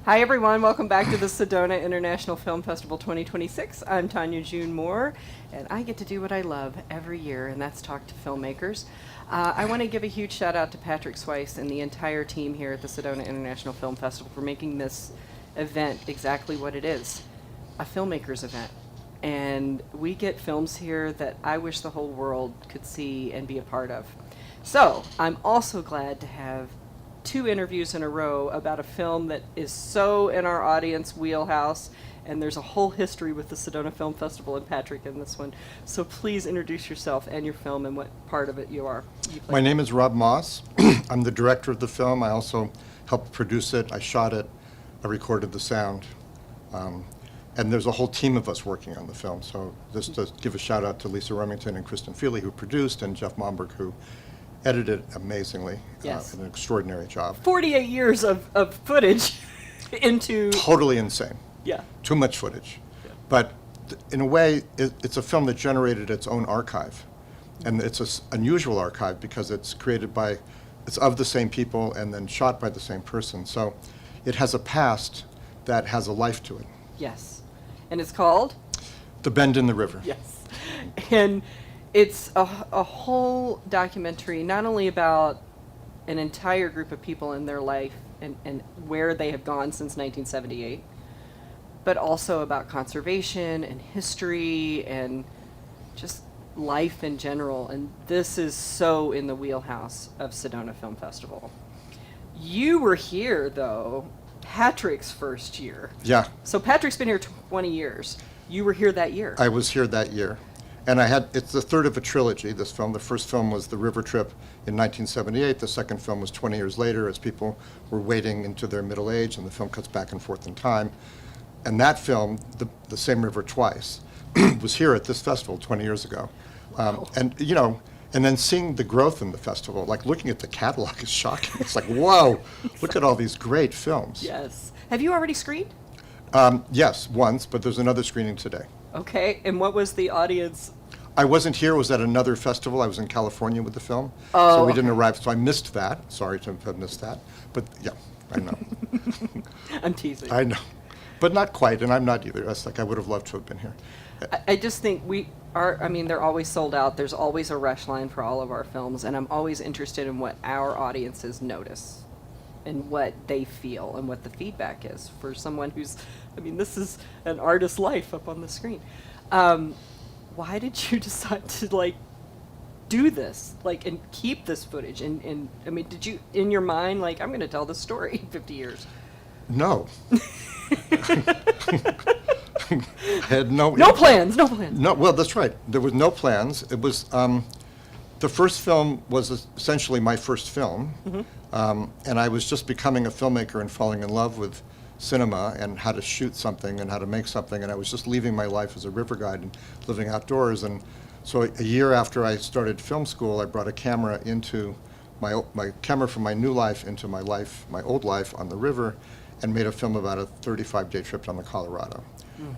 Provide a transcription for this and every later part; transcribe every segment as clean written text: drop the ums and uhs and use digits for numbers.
Hi everyone, welcome back to the Sedona International Film Festival 2026. I'm Tanya June Moore, and I get to do what I love every year, and that's talk to filmmakers. I want to give a huge shout out to Patrick Swice and the entire team here at the Sedona International Film Festival for making this event exactly what it is, a filmmakers event. And we get films here that I wish the whole world could see and be a part of. So, I'm also glad to have 2 interviews in a row about a film that is so in our audience wheelhouse, and there's a whole history with the Sedona Film Festival and Patrick in this one. So please introduce yourself and your film and what part of it you play. My name is Rob Moss. I'm the director of the film. I also helped produce it. I shot it. I recorded the sound. And there's a whole team of us working on the film. So just to give a shout out to Lisa Remington and Kristen Feely, who produced, and Jeff Momberg, who edited amazingly. Yes. An extraordinary job. 48 years of footage into... Totally insane. Yeah. Too much footage. Yeah. But in a way, it's a film that generated its own archive. And it's an unusual archive because it's it's of the same people and then shot by the same person. So it has a past that has a life to it. Yes. And it's called? The Bend in the River. Yes. And it's a whole documentary, not only about an entire group of people in their life and where they have gone since 1978, but also about conservation and history and just life in general. And this is so in the wheelhouse of Sedona Film Festival. You were here, though, Patrick's first year. Yeah. So Patrick's been here 20 years. You were here that year. I was here that year. And it's the third of a trilogy, this film. The first film was The River Trip in 1978. The second film was 20 years later as people were wading into their middle age, and the film cuts back and forth in time. And that film, The Same River Twice, was here at this festival 20 years ago. Wow. And then seeing the growth in the festival, like looking at the catalog is shocking. It's like, whoa, look at all these great films. Yes. Have you already screened? Yes, once, but there's another screening today. Okay. And what was the audience? I wasn't here. It was at another festival. I was in California with the film. Oh, so we didn't okay. arrive. So I missed that. Sorry to have missed that. But yeah, I know. I'm teasing. I know. But not quite, and I'm not either. That's like I would have loved to have been here. I just think they're always sold out. There's always a rush line for all of our films, and I'm always interested in what our audiences notice and what they feel and what the feedback is for someone this is an artist's life up on the screen. Why did you decide to do this, and keep this footage? And did you, in your mind, I'm going to tell this story in 50 years? No. I had no plans. No, well, that's right. There was no plans. It was the first film was essentially my first film, and I was just becoming a filmmaker and falling in love with cinema and how to shoot something and how to make something, and I was just leaving my life as a river guide and living outdoors. And so a year after I started film school, I brought a camera into my camera from my new life into my old life on the river, and made a film about a 35-day trip down the Colorado.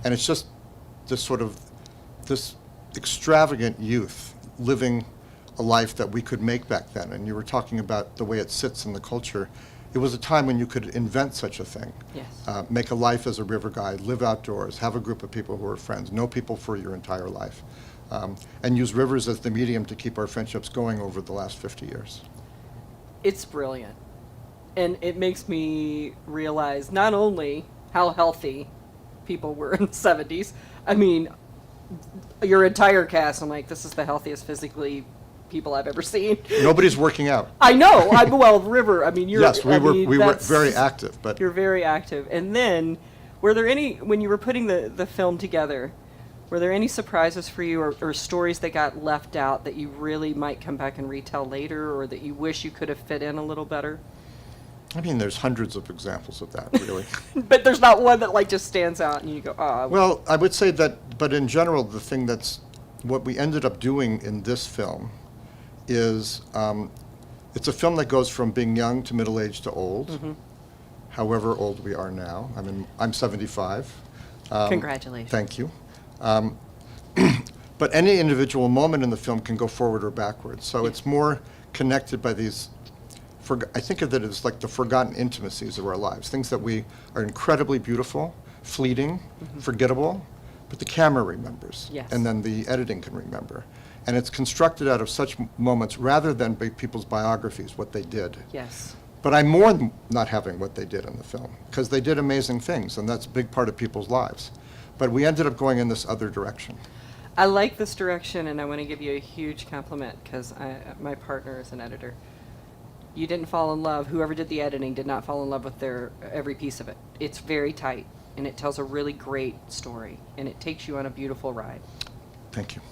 And it's just this extravagant youth living a life that we could make back then. And you were talking about the way it sits in the culture. It was a time when you could invent such a thing. Yes. Make a life as a river guide, live outdoors, have a group of people who are friends, know people for your entire life, and use rivers as the medium to keep our friendships going over the last 50 years. It's brilliant. And it makes me realize not only how healthy people were in the 70s. Your entire cast, I'm like, this is the healthiest physically people I've ever seen. Nobody's working out. I know. River, you're... Yes, we were very active. But you're very active. And then, were there when you were putting the film together, were there any surprises for you or stories that got left out that you really might come back and retell later, or that you wish you could have fit in a little better? There's hundreds of examples of that, really. But there's not one that just stands out and you go, oh. Well, I would say that, but in general, the thing what we ended up doing in this film is, it's a film that goes from being young to middle-aged to old, however old we are now. I'm 75. Congratulations. Thank you. But any individual moment in the film can go forward or backwards. So it's more connected by these I think of it as like the forgotten intimacies of our lives, things that we are incredibly beautiful, fleeting, forgettable, but the camera remembers. Yes. And then the editing can remember. And it's constructed out of such moments rather than by people's biographies, what they did. Yes. But I mourn not having what they did in the film, because they did amazing things, and that's a big part of people's lives. But we ended up going in this other direction. I like this direction, and I want to give you a huge compliment because my partner is an editor. You didn't fall in love. Whoever did the editing did not fall in love with every piece of it. It's very tight, and it tells a really great story, and it takes you on a beautiful ride. Thank you.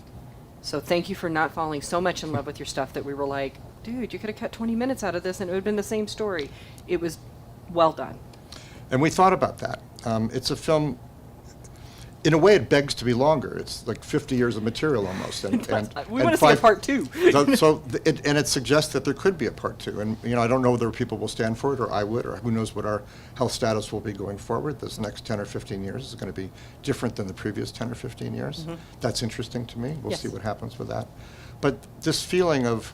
So thank you for not falling so much in love with your stuff that we were like, dude, you could have cut 20 minutes out of this and it would have been the same story. It was well done. And we thought about that. It's a film, in a way it begs to be longer. It's like 50 years of material almost. And We want to see a part 2. And it suggests that there could be a part 2. And, you know, I don't know whether people will stand for it, or I would, or who knows what our health status will be going forward. This next 10 or 15 years is going to be different than the previous 10 or 15 years. That's interesting to me. We'll Yes. see what happens with that. But this feeling of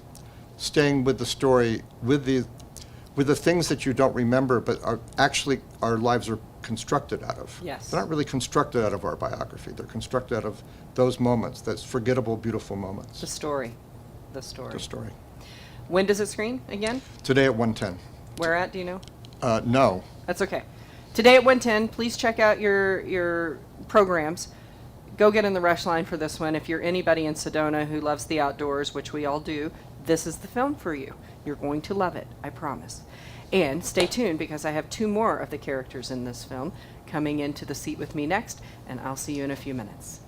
staying with the story, with the things that you don't remember, but are actually our lives are constructed out of. Yes. They're not really constructed out of our biography. They're constructed out of those moments, those forgettable, beautiful moments. The story. The story. The story. When does it screen again? Today at 1:10. Where at, do you know? No. That's okay. Today at 1:10, please check out your programs. Go get in the rush line for this one. If you're anybody in Sedona who loves the outdoors, which we all do, this is the film for you. You're going to love it, I promise. And stay tuned because I have 2 more of the characters in this film coming into the seat with me next, and I'll see you in a few minutes.